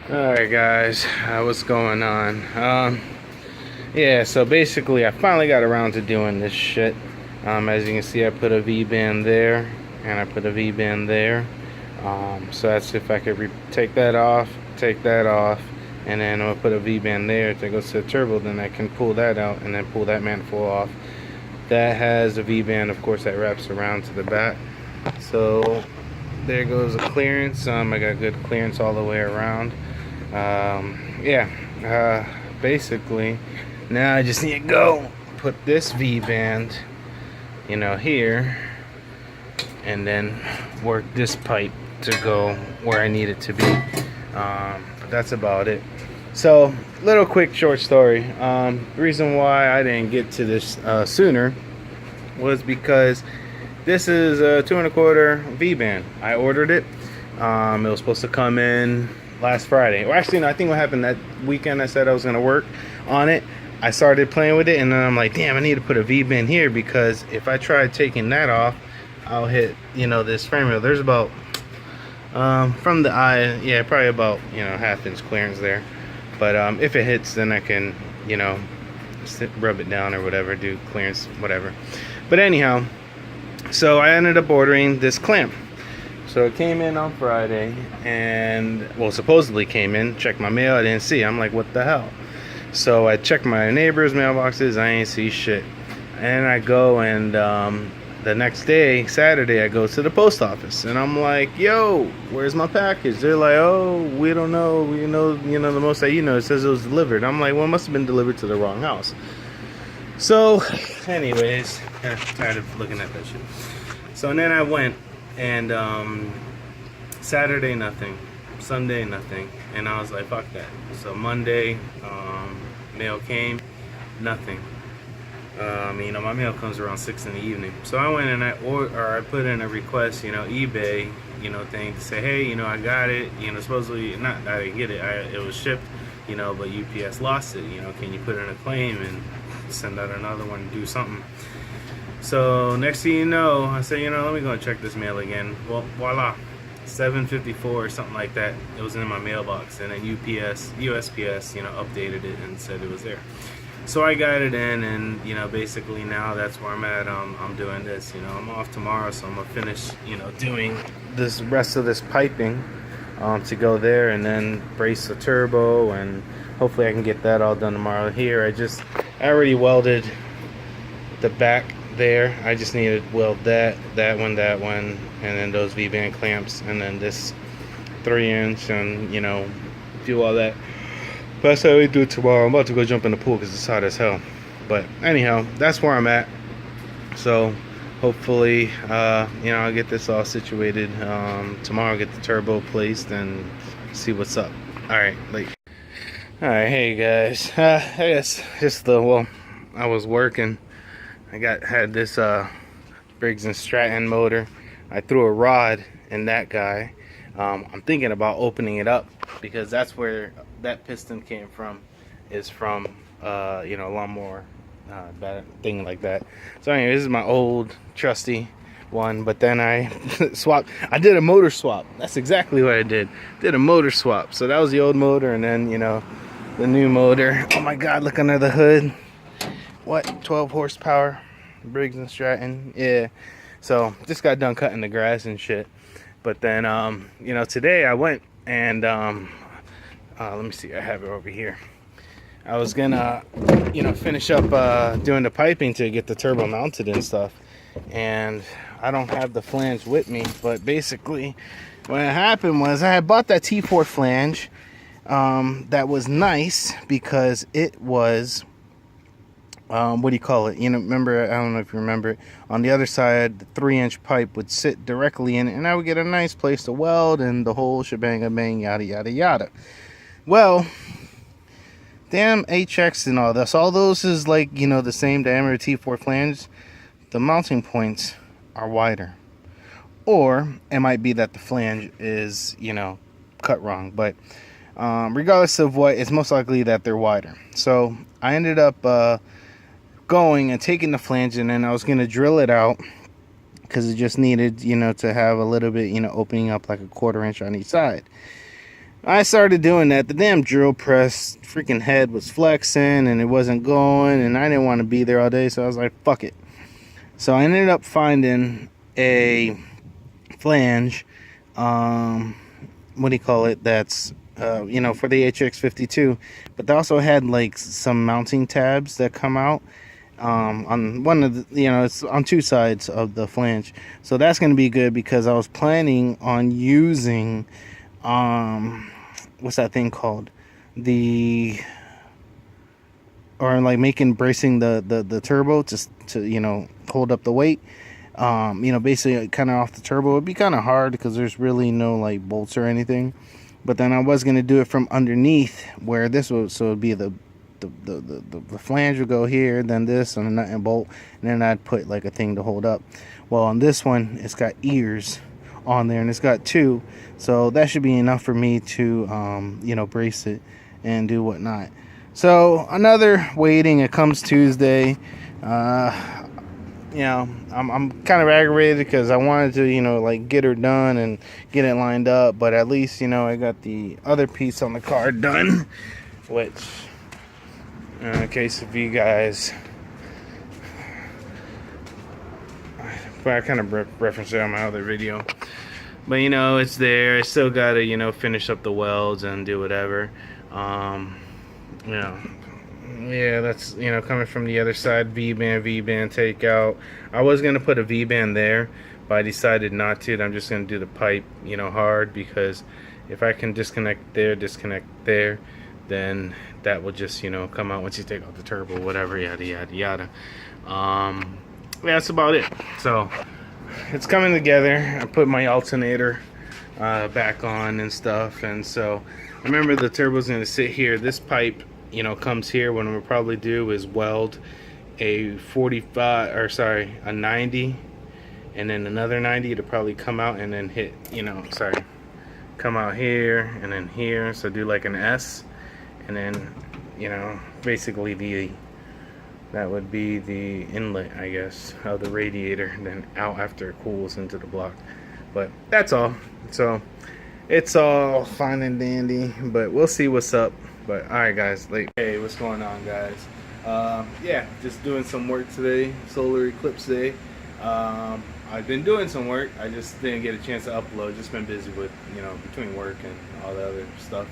Alright guys, what's going on? Yeah, so basically I finally got around to doing this shit. As you can see, I put a V-band there and I put a V-band there. So that's if I could take that off, and then I'm gonna put a V-band there to go to the turbo, then I can pull that out and then pull that manifold off. That has a V-band, of course, that wraps around to the back. So there goes the clearance. I got good clearance all the way around. Basically now I just need to go put this V-band, here, and then work this pipe to go where I need it to be. But that's about it. So, little quick short story. The reason why I didn't get to this sooner was because this is a 2 1/4 V-band. I ordered it. It was supposed to come in last Friday. Or actually, no, I think what happened that weekend I said I was going to work on it. I started playing with it, and then I'm like, damn, I need to put a V-band here, because if I try taking that off, I'll hit, this frame rail. There's about, from the eye, yeah, probably about, 1/2 inch clearance there. But if it hits, then I can, rub it down or whatever, do clearance, whatever. But anyhow, so I ended up ordering this clamp. So it came in on Friday, and, well, supposedly came in. Checked my mail, I didn't see it. I'm like, what the hell? So I checked my neighbors' mailboxes, I ain't see shit. And I go, and the next day, Saturday, I go to the post office, and I'm like, yo, where's my package? They're like, oh, we don't know. We know, the most that it says it was delivered. I'm like, well, it must have been delivered to the wrong house. So, anyways, tired of looking at that shit. So, and then I went, and Saturday, nothing. Sunday, nothing. And I was like, fuck that. So Monday, mail came, nothing. My mail comes around 6 in the evening. So I went and I put in a request, eBay, thing to say, hey, I got it. Supposedly, not I didn't get it. It was shipped, but UPS lost it. Can you put in a claim and send out another one and do something? So next thing you know, I said, let me go and check this mail again. Well, voila, 7:54 or something like that. It was in my mailbox, and then USPS, updated it and said it was there. So I got it in, and basically now that's where I'm at. I'm doing this. I'm off tomorrow, so I'm gonna finish, doing this rest of this piping to go there, and then brace the turbo, and hopefully I can get that all done tomorrow. Here, I already welded the back there. I just need to weld that one, and then those V-band clamps, and then this 3-inch, and do all that. But that's how we do it tomorrow. I'm about to go jump in the pool because it's hot as hell. But anyhow, that's where I'm at. So hopefully, I'll get this all situated tomorrow. I'll get the turbo placed and see what's up. All right, late. All right, hey guys. I guess I was working. I had this Briggs & Stratton motor. I threw a rod in that guy. I'm thinking about opening it up, because that's where that piston came from, is from a lawnmower thing like that. So anyway, this is my old trusty one, but then I I did a motor swap. That's exactly what I did a motor swap. So that was the old motor, and then the new motor. Oh my god, look under the hood. What, 12 horsepower Briggs & Stratton. Yeah, so just got done cutting the grass and shit. But then today I went and let me see, I have it over here. I was gonna finish up doing the piping to get the turbo mounted and stuff, and I don't have the flange with me. But basically what happened was I had bought that T4 flange that was nice, because it was what do you call it? Remember, I don't know if you remember it. On the other side, the 3-inch pipe would sit directly in it, and I would get a nice place to weld, and the whole shebang, yada, yada, yada. Well, damn HX and all this. All those is like, the same diameter T4 flange. The mounting points are wider. Or it might be that the flange is, cut wrong. But regardless of what, it's most likely that they're wider. So I ended up going and taking the flange, and then I was going to drill it out, because it just needed, to have a little bit, opening up like a 1/4 inch on each side. I started doing that. The damn drill press freaking head was flexing and it wasn't going, and I didn't want to be there all day, so I was like, fuck it. So I ended up finding a flange, what do you call it, that's you know, for the HX52, but they also had like some mounting tabs that come out on one of the, you know, it's on two sides of the flange. So that's going to be good, because I was planning on using what's that thing called, the, or like bracing the turbo to you know, hold up the weight. You know, basically kind of off the turbo. It'd be kind of hard because there's really no like bolts or anything, but then I was going to do it from underneath where this was, so it'd be the flange would go here, then this, and a nut and bolt, and then I'd put like a thing to hold up. Well, on this one, it's got ears on there, and it's got two, so that should be enough for me to you know, brace it and do whatnot. So another waiting. It comes Tuesday. You know, I'm kind of aggravated because I wanted to, you know, like get her done and get it lined up, but at least, you know, I got the other piece on the car done, which, in case of you guys, I kind of referenced it on my other video, but you know, it's there. I still gotta, you know, finish up the welds and do whatever. You know, yeah, that's, you know, coming from the other side, V-band take out. I was gonna put a V-band there, but I decided not to. I'm just gonna do the pipe, you know, hard, because if I can disconnect there, then that will just, you know, come out once you take out the turbo, whatever, yada yada yada. Yeah, that's about it. So it's coming together. I put my alternator back on and stuff, and so remember, the turbo's gonna sit here. This pipe, you know, comes here. What I'm gonna probably do is weld a 45, or sorry, a 90, and then another 90 to probably come out and then hit, you know, sorry, come out here and then here. So do like an S, and then, you know, basically that would be the inlet, I guess, of the radiator, and then out after it cools into the block. But that's all. So it's all fine and dandy, but we'll see what's up. But alright guys, like, hey, what's going on, guys? Yeah, just doing some work today, solar eclipse day. I've been doing some work, I just didn't get a chance to upload. Just been busy with, you know, between work and all the other stuff.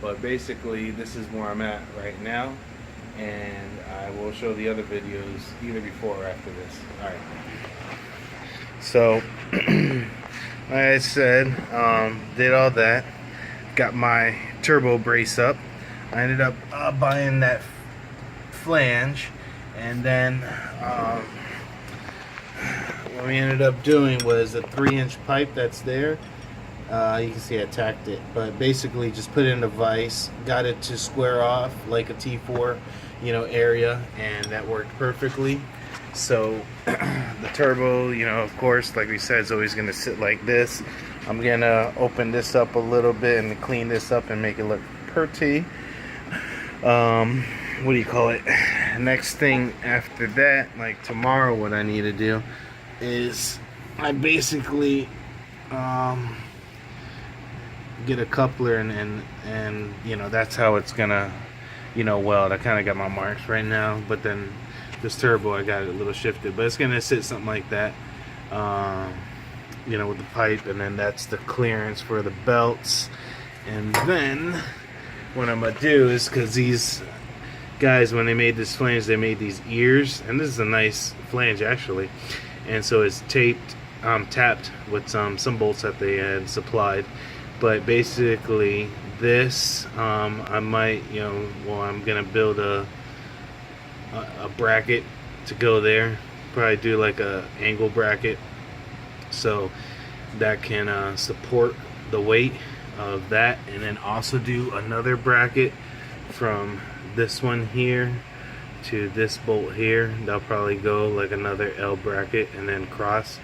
But basically, this is where I'm at right now, and I will show the other videos either before or after this. Alright. So, like I said, did all that, got my turbo brace up. I ended up buying that flange, and then what we ended up doing was a 3-inch pipe that's there. You can see I tacked it, but basically just put it in a vise, got it to square off like a T4, you know, area, and that worked perfectly. So the turbo, you know, of course, like we said, is always going to sit like this. I'm going to open this up a little bit and clean this up and make it look pretty. What do you call it? Next thing after that, like tomorrow, what I need to do is I basically get a coupler, and you know, that's how it's going to, you know, weld. I kind of got my marks right now, but then this turbo, I got it a little shifted, but it's gonna sit something like that, you know, with the pipe, and then that's the clearance for the belts. And then what I'm gonna do is, because these guys, when they made this flange, they made these ears, and this is a nice flange actually, and so it's tapped with some bolts that they had supplied. But basically this, I might, you know, well, I'm gonna build a bracket to go there, probably do like a angle bracket, so that can support the weight of that, and then also do another bracket from this one here to this bolt here. They'll probably go like another L bracket, and then cross,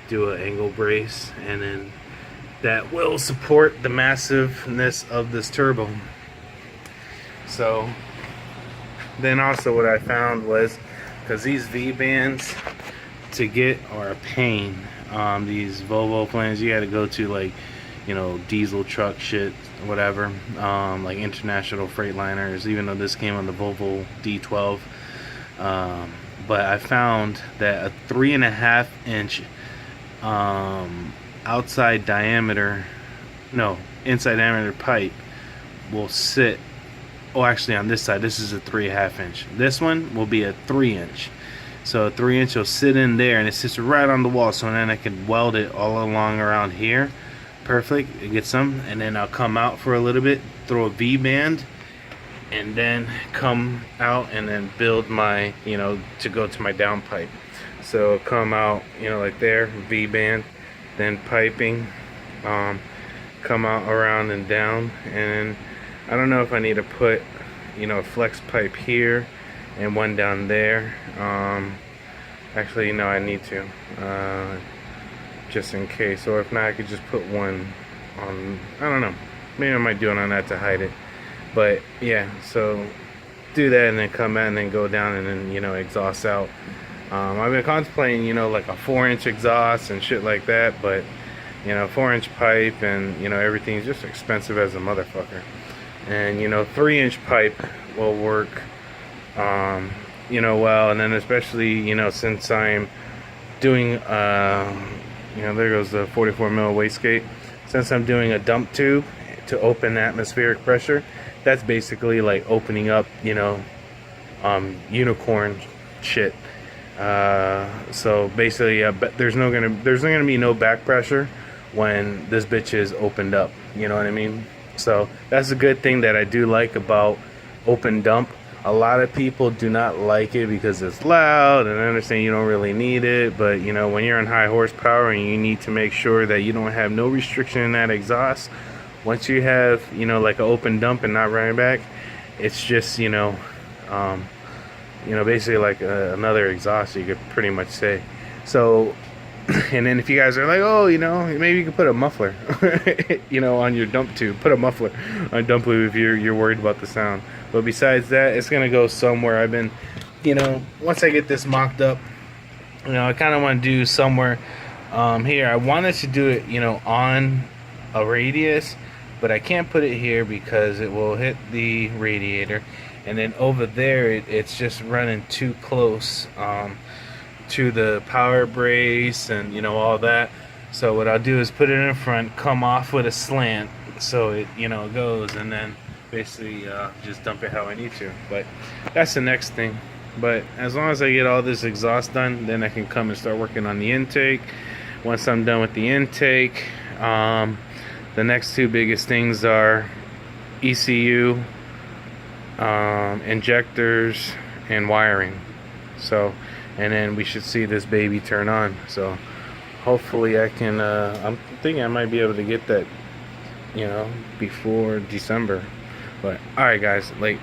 do an angle brace, and then that will support the massiveness of this turbo. So then also what I found was, because these V-bands to get are a pain, these Volvo flanges, you got to go to like, you know, diesel truck shit, whatever, like international freight liners, even though this came on the Volvo D12. But I found that a 3.5 inch outside diameter, no, inside diameter pipe will sit. Oh, actually, on this side, this is a 3.5 inch. This one will be a 3 inch. So a 3 inch will sit in there, and it sits right on the wall. So then I can weld it all along around here. Perfect. Get some, and then I'll come out for a little bit, throw a V band, and then come out and then build my, you know, to go to my down pipe. So come out, you know, like there, V band, then piping, come out around and down, and I don't know if I need to put, you know, a flex pipe here and one down there. Actually, no, I need to, just in case. Or if not, I could just put one on, I don't know. Maybe I might do it on that to hide it. But yeah, so do that and then come out and then go down and then, you know, exhaust out. I've been contemplating, you know, like a 4-inch exhaust and shit like that, but, you know, 4-inch pipe and, you know, everything's just expensive as a motherfucker. And, you know, 3-inch pipe will work, you know, well. And then especially, you know, since I'm doing, you know, there goes the 44 mil wastegate. Since I'm doing a dump tube to open atmospheric pressure, that's basically like opening up, you know, unicorn shit. So basically, but there's not gonna be no back pressure when this bitch is opened up. You know what I mean? So that's a good thing that I do like about open dump. A lot of people do not like it because it's loud, and I understand you don't really need it, but you know, when you're on high horsepower and you need to make sure that you don't have no restriction in that exhaust, once you have, you know, like an open dump and not running back, it's just, you know, basically like another exhaust, you could pretty much say. So, and then if you guys are like, oh, you know, maybe you could put a muffler, you know, on your dump tube. Put a muffler on dump tube if you're worried about the sound. But besides that, it's gonna go somewhere. I've been, you know, once I get this mocked up, you know, I kind of want to do somewhere here. I wanted to do it, you know, on a radius, but I can't put it here because it will hit the radiator. And then over there, it's just running too close to the power brace and, you know, all that. So what I'll do is put it in front, come off with a slant, so it, you know, goes, and then basically just dump it how I need to. But that's the next thing. But as long as I get all this exhaust done, then I can come and start working on the intake. Once I'm done with the intake, the next two biggest things are ECU, injectors, and wiring. So, and then we should see this baby turn on. So hopefully I can, I'm thinking I might be able to get that, you know, before December. But alright guys, like,